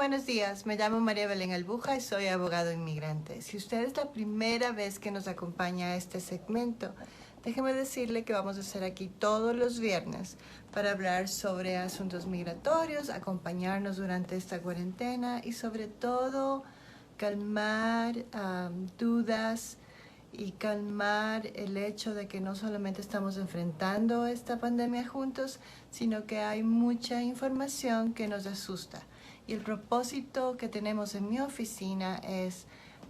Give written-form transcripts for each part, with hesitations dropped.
buenos días. Me llamo María Belén Albuja y soy abogado inmigrante. Si usted es la primera vez que nos acompaña a este segmento, déjeme decirle que vamos a estar aquí todos los viernes para hablar sobre asuntos migratorios, acompañarnos durante esta cuarentena y sobre todo calmar dudas y calmar el hecho de que no solamente estamos enfrentando esta pandemia juntos, sino que hay mucha información que nos asusta. Y el propósito que tenemos en mi oficina es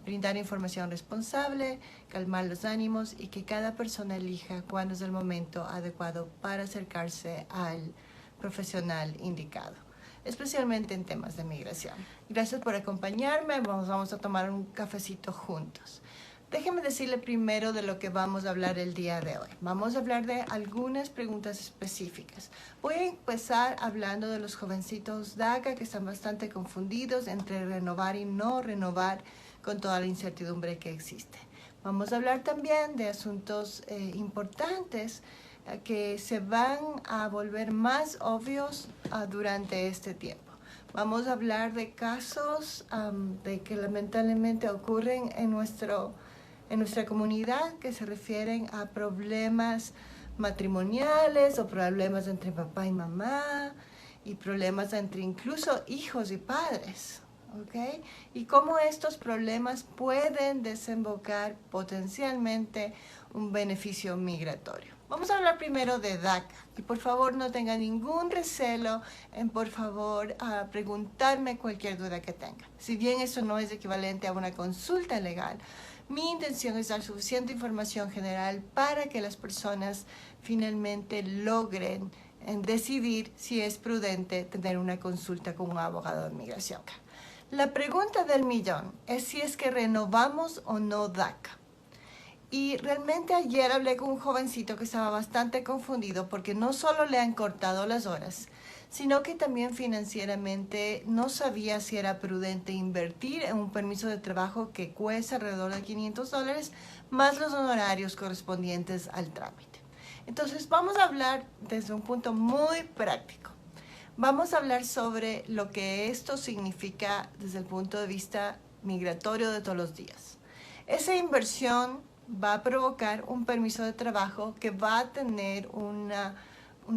brindar información responsable, calmar los ánimos y que cada persona elija cuándo es el momento adecuado para acercarse al profesional indicado, especialmente en temas de migración. Gracias por acompañarme. Vamos a tomar un cafecito juntos. Déjeme decirle primero de lo que vamos a hablar el día de hoy. Vamos a hablar de algunas preguntas específicas. Voy a empezar hablando de los jovencitos DACA que están bastante confundidos entre renovar y no renovar con toda la incertidumbre que existe. Vamos a hablar también de asuntos importantes que se van a volver más obvios durante este tiempo. Vamos a hablar de casos de que lamentablemente ocurren en nuestra comunidad que se refieren a problemas matrimoniales o problemas entre papá y mamá y problemas entre incluso hijos y padres, ¿ok? Y cómo estos problemas pueden desembocar potencialmente un beneficio migratorio. Vamos a hablar primero de DACA y por favor no tenga ningún recelo en preguntarme cualquier duda que tenga. Si bien eso no es equivalente a una consulta legal, mi intención es dar suficiente información general para que las personas finalmente logren decidir si es prudente tener una consulta con un abogado de inmigración. La pregunta del millón es si es que renovamos o no DACA. Y realmente ayer hablé con un jovencito que estaba bastante confundido porque no solo le han cortado las horas, sino que también financieramente no sabía si era prudente invertir en un permiso de trabajo que cuesta alrededor de $500 más los honorarios correspondientes al trámite. Entonces vamos a hablar desde un punto muy práctico. Vamos a hablar sobre lo que esto significa desde el punto de vista migratorio de todos los días. Esa inversión va a provocar un permiso de trabajo que va a tener un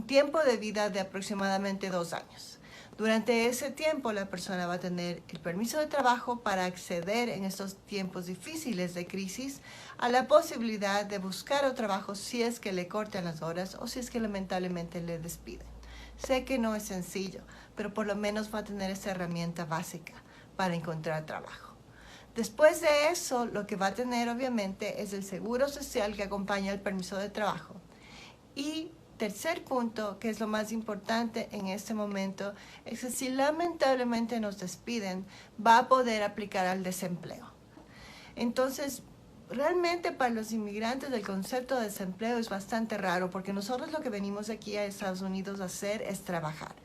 tiempo de vida de aproximadamente 2 años. Durante ese tiempo la persona va a tener el permiso de trabajo para acceder en estos tiempos difíciles de crisis a la posibilidad de buscar otro trabajo si es que le cortan las horas o si es que lamentablemente le despiden. Sé que no es sencillo, pero por lo menos va a tener esa herramienta básica para encontrar trabajo. Después de eso, lo que va a tener obviamente es el seguro social que acompaña el permiso de trabajo. Y tercer punto, que es lo más importante en este momento, es que si lamentablemente nos despiden, va a poder aplicar al desempleo. Entonces, realmente para los inmigrantes el concepto de desempleo es bastante raro porque nosotros lo que venimos aquí a Estados Unidos a hacer es trabajar.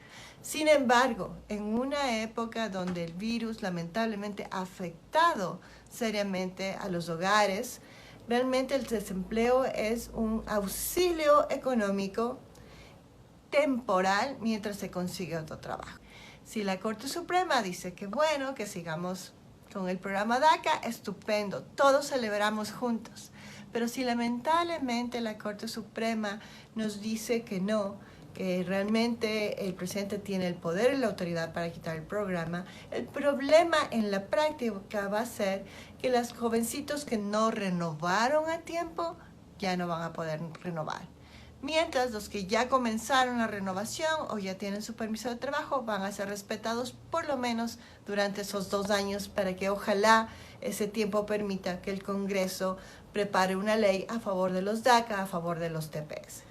Sin embargo, en una época donde el virus lamentablemente ha afectado seriamente a los hogares, realmente el desempleo es un auxilio económico temporal mientras se consigue otro trabajo. Si la Corte Suprema dice que bueno, que sigamos con el programa DACA, estupendo, todos celebramos juntos. Pero si lamentablemente la Corte Suprema nos dice que no, que realmente el presidente tiene el poder y la autoridad para quitar el programa, el problema en la práctica va a ser que los jovencitos que no renovaron a tiempo ya no van a poder renovar. Mientras los que ya comenzaron la renovación o ya tienen su permiso de trabajo van a ser respetados por lo menos durante esos 2 años para que ojalá ese tiempo permita que el Congreso prepare una ley a favor de los DACA, a favor de los TPS.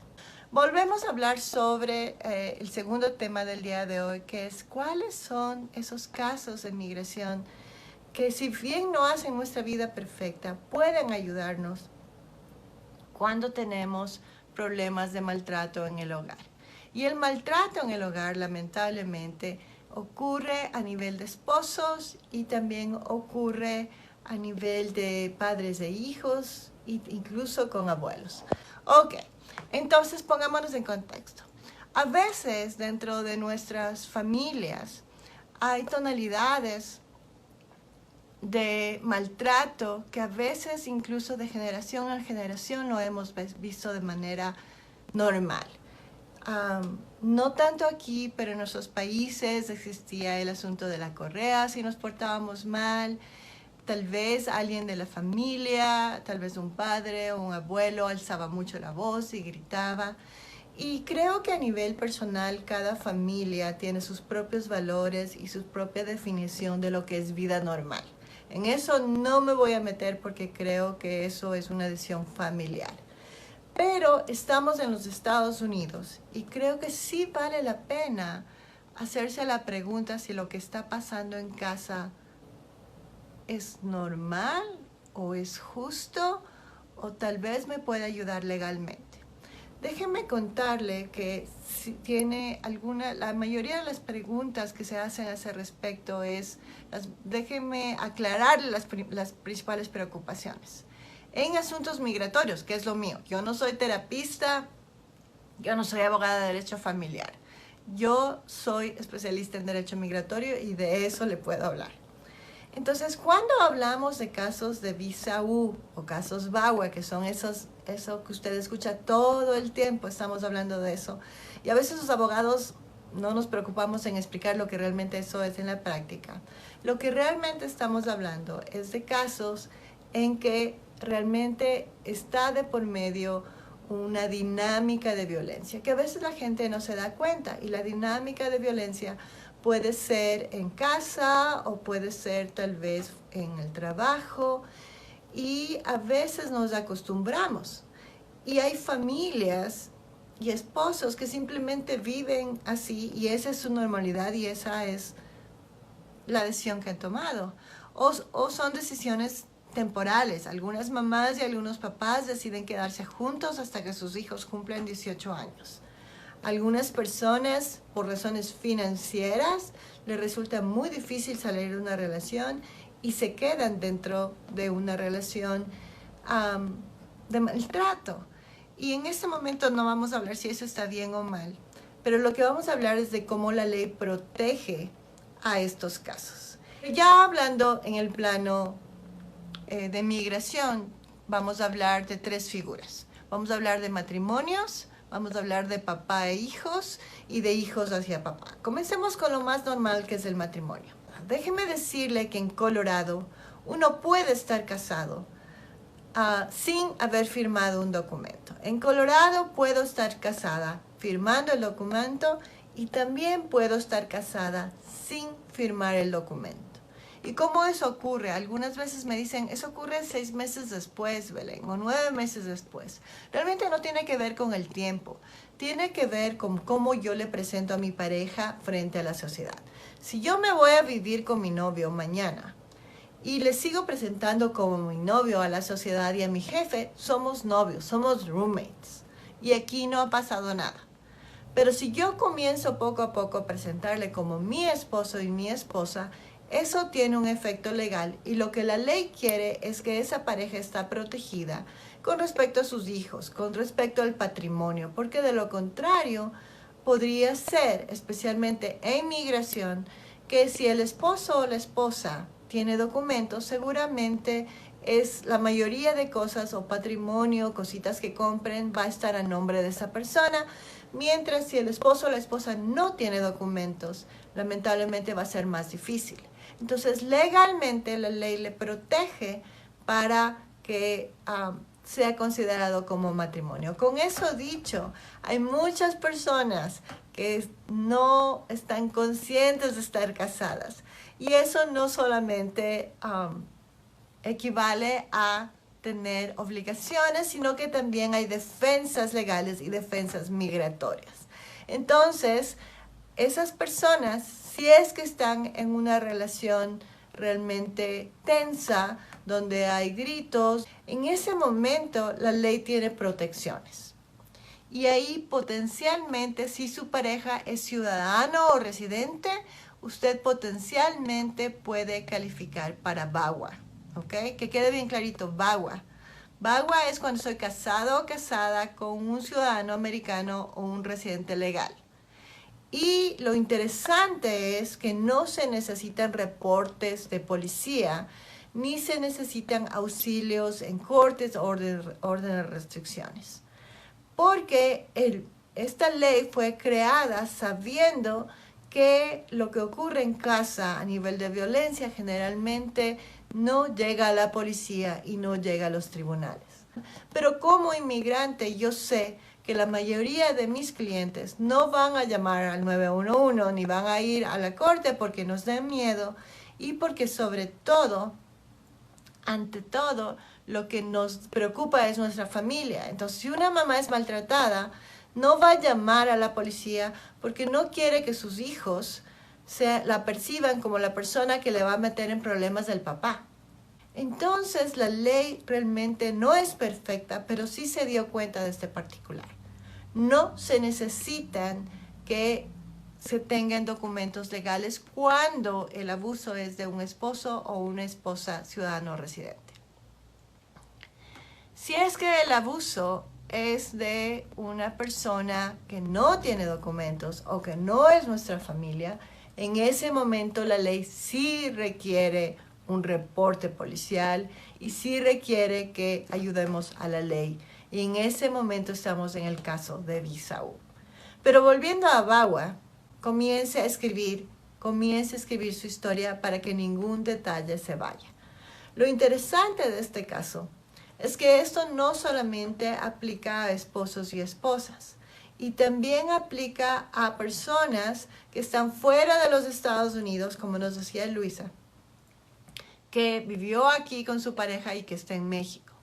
Volvemos a hablar sobre el segundo tema del día de hoy, que es cuáles son esos casos de migración que si bien no hacen nuestra vida perfecta, pueden ayudarnos cuando tenemos problemas de maltrato en el hogar. Y el maltrato en el hogar, lamentablemente, ocurre a nivel de esposos y también ocurre a nivel de padres e hijos, e incluso con abuelos. Ok, entonces pongámonos en contexto. A veces dentro de nuestras familias hay tonalidades de maltrato que a veces incluso de generación en generación lo hemos visto de manera normal. No tanto aquí, pero en nuestros países existía el asunto de la correa si nos portábamos mal. Tal vez alguien de la familia, tal vez un padre o un abuelo alzaba mucho la voz y gritaba. Y creo que a nivel personal cada familia tiene sus propios valores y su propia definición de lo que es vida normal. En eso no me voy a meter porque creo que eso es una decisión familiar. Pero estamos en los Estados Unidos y creo que sí vale la pena hacerse la pregunta si lo que está pasando en casa es normal o es justo o tal vez me puede ayudar legalmente. Déjenme contarle que si tiene la mayoría de las preguntas que se hacen a ese respecto déjenme aclararle las principales preocupaciones. En asuntos migratorios, que es lo mío, yo no soy terapista, yo no soy abogada de derecho familiar. Yo soy especialista en derecho migratorio y de eso le puedo hablar. Entonces, cuando hablamos de casos de visa U o casos VAWA, que son eso que usted escucha todo el tiempo, estamos hablando de eso. Y a veces los abogados no nos preocupamos en explicar lo que realmente eso es en la práctica. Lo que realmente estamos hablando es de casos en que realmente está de por medio una dinámica de violencia, que a veces la gente no se da cuenta. Y la dinámica de violencia puede ser en casa o puede ser tal vez en el trabajo y a veces nos acostumbramos. Y hay familias y esposos que simplemente viven así y esa es su normalidad y esa es la decisión que han tomado. O son decisiones temporales. Algunas mamás y algunos papás deciden quedarse juntos hasta que sus hijos cumplen 18 años. Algunas personas, por razones financieras, les resulta muy difícil salir de una relación y se quedan dentro de una relación de maltrato. Y en este momento no vamos a hablar si eso está bien o mal, pero lo que vamos a hablar es de cómo la ley protege a estos casos. Ya hablando en el plano de migración, vamos a hablar de tres figuras. Vamos a hablar de matrimonios, vamos a hablar de papá e hijos y de hijos hacia papá. Comencemos con lo más normal que es el matrimonio. Déjeme decirle que en Colorado uno puede estar casado sin haber firmado un documento. En Colorado puedo estar casada firmando el documento y también puedo estar casada sin firmar el documento. ¿Y cómo eso ocurre? Algunas veces me dicen, eso ocurre 6 meses después, Belén, o 9 meses después. Realmente no tiene que ver con el tiempo. Tiene que ver con cómo yo le presento a mi pareja frente a la sociedad. Si yo me voy a vivir con mi novio mañana y le sigo presentando como mi novio a la sociedad y a mi jefe, somos novios, somos roommates. Y aquí no ha pasado nada. Pero si yo comienzo poco a poco a presentarle como mi esposo y mi esposa, eso tiene un efecto legal y lo que la ley quiere es que esa pareja está protegida con respecto a sus hijos, con respecto al patrimonio, porque de lo contrario podría ser, especialmente en migración, que si el esposo o la esposa tiene documentos, seguramente es la mayoría de cosas o patrimonio, cositas que compren, va a estar a nombre de esa persona, mientras si el esposo o la esposa no tiene documentos, lamentablemente va a ser más difícil. Entonces, legalmente la ley le protege para que sea considerado como matrimonio. Con eso dicho, hay muchas personas que no están conscientes de estar casadas. Y eso no solamente equivale a tener obligaciones, sino que también hay defensas legales y defensas migratorias. Entonces, esas personas, si es que están en una relación realmente tensa, donde hay gritos, en ese momento la ley tiene protecciones. Y ahí potencialmente, si su pareja es ciudadano o residente, usted potencialmente puede calificar para VAWA. ¿Ok? Que quede bien clarito, VAWA. VAWA es cuando soy casado o casada con un ciudadano americano o un residente legal. Y lo interesante es que no se necesitan reportes de policía, ni se necesitan auxilios en cortes o órdenes de restricciones. Porque esta ley fue creada sabiendo que lo que ocurre en casa a nivel de violencia generalmente no llega a la policía y no llega a los tribunales. Pero como inmigrante yo sé que la mayoría de mis clientes no van a llamar al 911 ni van a ir a la corte porque nos den miedo y porque sobre todo, ante todo, lo que nos preocupa es nuestra familia. Entonces, si una mamá es maltratada, no va a llamar a la policía porque no quiere que sus hijos la perciban como la persona que le va a meter en problemas del papá. Entonces, la ley realmente no es perfecta, pero sí se dio cuenta de este particular. No se necesitan que se tengan documentos legales cuando el abuso es de un esposo o una esposa ciudadano residente. Si es que el abuso es de una persona que no tiene documentos o que no es nuestra familia, en ese momento la ley sí requiere un reporte policial y sí requiere que ayudemos a la ley. Y en ese momento estamos en el caso de Bisaú. Pero volviendo a Bawa, comience a escribir su historia para que ningún detalle se vaya. Lo interesante de este caso es que esto no solamente aplica a esposos y esposas, y también aplica a personas que están fuera de los Estados Unidos, como nos decía Luisa, que vivió aquí con su pareja y que está en México.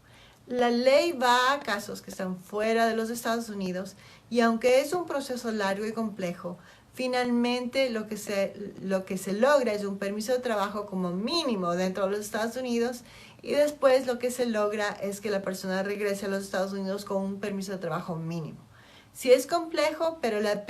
La ley va a casos que están fuera de los Estados Unidos y aunque es un proceso largo y complejo, finalmente lo que se logra es un permiso de trabajo como mínimo dentro de los Estados Unidos y después lo que se logra es que la persona regrese a los Estados Unidos con un permiso de trabajo mínimo. Sí es complejo, pero el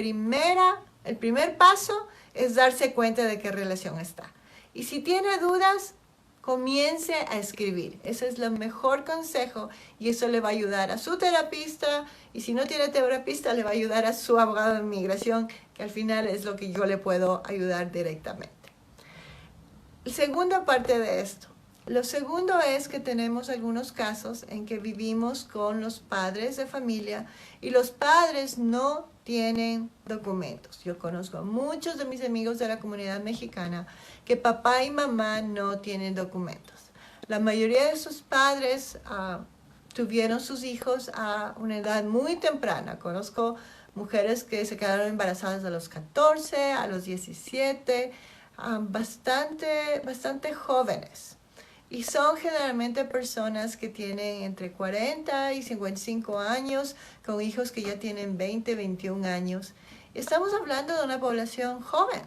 primer paso es darse cuenta de qué relación está. Y si tiene dudas, comience a escribir. Ese es el mejor consejo y eso le va a ayudar a su terapista y si no tiene terapista le va a ayudar a su abogado de inmigración, que al final es lo que yo le puedo ayudar directamente. La segunda parte de esto. Lo segundo es que tenemos algunos casos en que vivimos con los padres de familia y los padres no tienen documentos. Yo conozco a muchos de mis amigos de la comunidad mexicana que papá y mamá no tienen documentos. La mayoría de sus padres tuvieron sus hijos a una edad muy temprana. Conozco mujeres que se quedaron embarazadas a los 14, a los 17, bastante jóvenes. Y son generalmente personas que tienen entre 40 y 55 años, con hijos que ya tienen 20, 21 años. Estamos hablando de una población joven,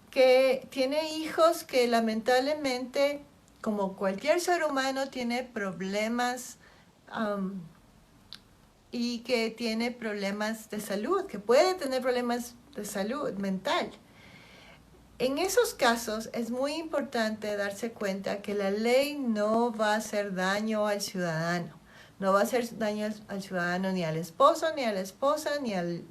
que tiene hijos que lamentablemente, como cualquier ser humano, tiene problemas y que tiene problemas de salud, que puede tener problemas de salud mental. En esos casos es muy importante darse cuenta que la ley no va a hacer daño al ciudadano. No va a hacer daño al ciudadano ni al esposo, ni a la esposa, ni al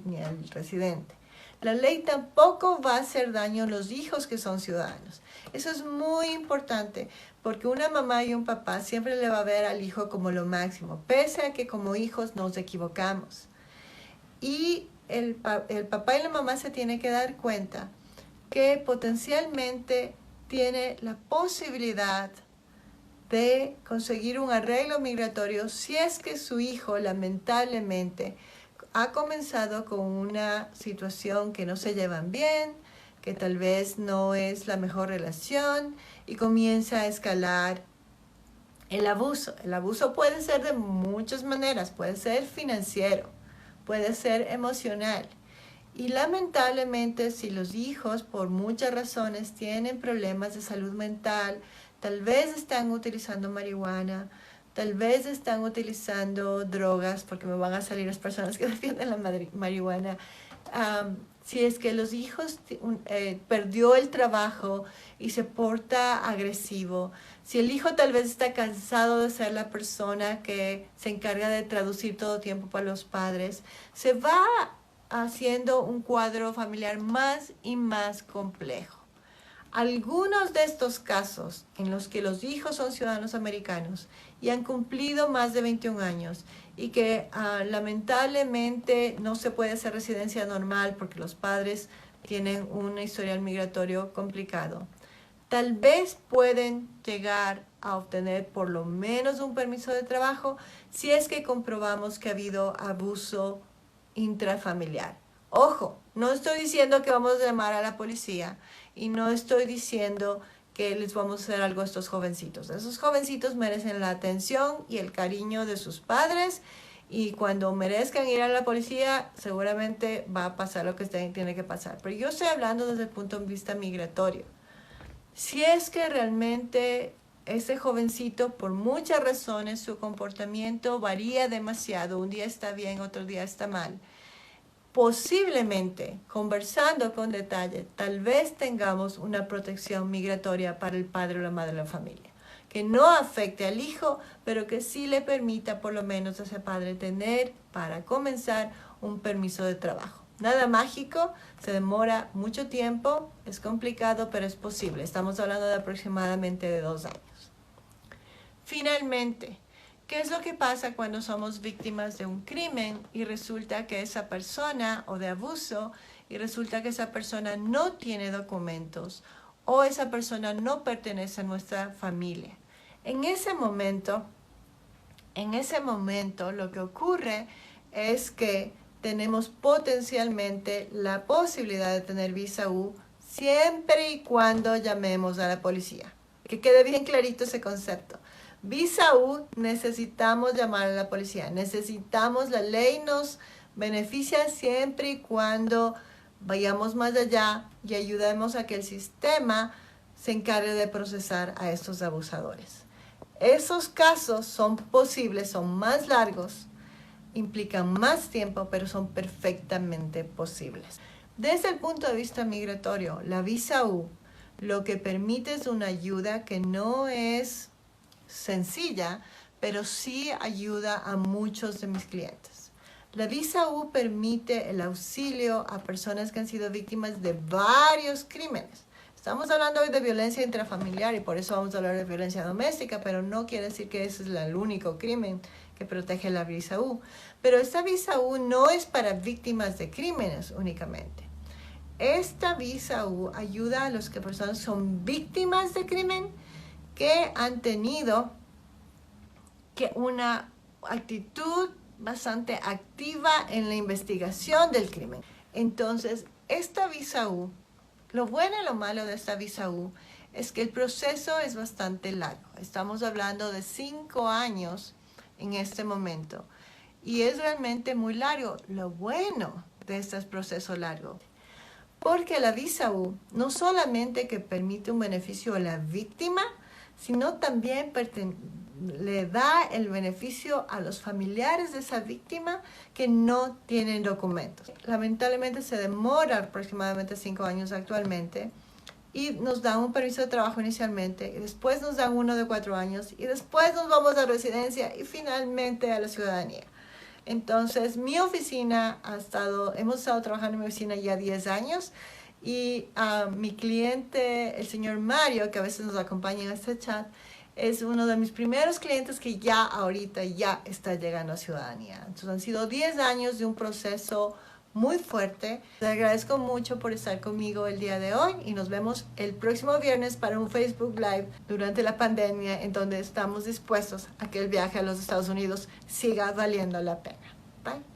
residente. La ley tampoco va a hacer daño a los hijos que son ciudadanos. Eso es muy importante porque una mamá y un papá siempre le va a ver al hijo como lo máximo, pese a que como hijos nos equivocamos. Y el papá y la mamá se tienen que dar cuenta que potencialmente tiene la posibilidad de conseguir un arreglo migratorio si es que su hijo lamentablemente ha comenzado con una situación que no se llevan bien, que tal vez no es la mejor relación y comienza a escalar el abuso. El abuso puede ser de muchas maneras, puede ser financiero, puede ser emocional. Y lamentablemente si los hijos por muchas razones tienen problemas de salud mental, tal vez están utilizando marihuana, tal vez están utilizando drogas, porque me van a salir las personas que defienden la marihuana. Si es que los hijos perdió el trabajo y se porta agresivo, si el hijo tal vez está cansado de ser la persona que se encarga de traducir todo tiempo para los padres, se va haciendo un cuadro familiar más y más complejo. Algunos de estos casos en los que los hijos son ciudadanos americanos y han cumplido más de 21 años y que lamentablemente no se puede hacer residencia normal porque los padres tienen un historial migratorio complicado, tal vez pueden llegar a obtener por lo menos un permiso de trabajo si es que comprobamos que ha habido abuso intrafamiliar. Ojo, no estoy diciendo que vamos a llamar a la policía y no estoy diciendo que les vamos a hacer algo a estos jovencitos. Esos jovencitos merecen la atención y el cariño de sus padres y cuando merezcan ir a la policía seguramente va a pasar lo que tiene que pasar. Pero yo estoy hablando desde el punto de vista migratorio. Si es que realmente ese jovencito, por muchas razones, su comportamiento varía demasiado, un día está bien, otro día está mal, posiblemente, conversando con detalle, tal vez tengamos una protección migratoria para el padre o la madre de la familia, que no afecte al hijo, pero que sí le permita por lo menos a ese padre tener, para comenzar, un permiso de trabajo. Nada mágico, se demora mucho tiempo, es complicado, pero es posible. Estamos hablando de aproximadamente de 2 años. Finalmente, ¿qué es lo que pasa cuando somos víctimas de un crimen y resulta que esa persona, o de abuso, y resulta que esa persona no tiene documentos o esa persona no pertenece a nuestra familia? En ese momento lo que ocurre es que tenemos potencialmente la posibilidad de tener visa U siempre y cuando llamemos a la policía. Que quede bien clarito ese concepto. Visa U, necesitamos llamar a la policía. Necesitamos, la ley nos beneficia siempre y cuando vayamos más allá y ayudemos a que el sistema se encargue de procesar a estos abusadores. Esos casos son posibles, son más largos, implican más tiempo, pero son perfectamente posibles. Desde el punto de vista migratorio, la visa U lo que permite es una ayuda que no es sencilla, pero sí ayuda a muchos de mis clientes. La visa U permite el auxilio a personas que han sido víctimas de varios crímenes. Estamos hablando hoy de violencia intrafamiliar y por eso vamos a hablar de violencia doméstica, pero no quiere decir que ese es el único crimen que protege la visa U. Pero esta visa U no es para víctimas de crímenes únicamente. Esta visa U ayuda a las personas que son víctimas de crimen que han tenido una actitud bastante activa en la investigación del crimen. Entonces, esta visa U, lo bueno y lo malo de esta visa U es que el proceso es bastante largo. Estamos hablando de 5 años en este momento y es realmente muy largo. Lo bueno de este proceso largo, porque la visa U no solamente que permite un beneficio a la víctima, sino también le da el beneficio a los familiares de esa víctima que no tienen documentos. Lamentablemente se demora aproximadamente 5 años actualmente y nos dan un permiso de trabajo inicialmente y después nos dan uno de 4 años y después nos vamos a residencia y finalmente a la ciudadanía. Entonces hemos estado trabajando en mi oficina ya 10 años y mi cliente, el señor Mario, que a veces nos acompaña en este chat, es uno de mis primeros clientes que ahorita ya está llegando a ciudadanía. Entonces han sido 10 años de un proceso muy fuerte. Les agradezco mucho por estar conmigo el día de hoy y nos vemos el próximo viernes para un Facebook Live durante la pandemia en donde estamos dispuestos a que el viaje a los Estados Unidos siga valiendo la pena. Bye.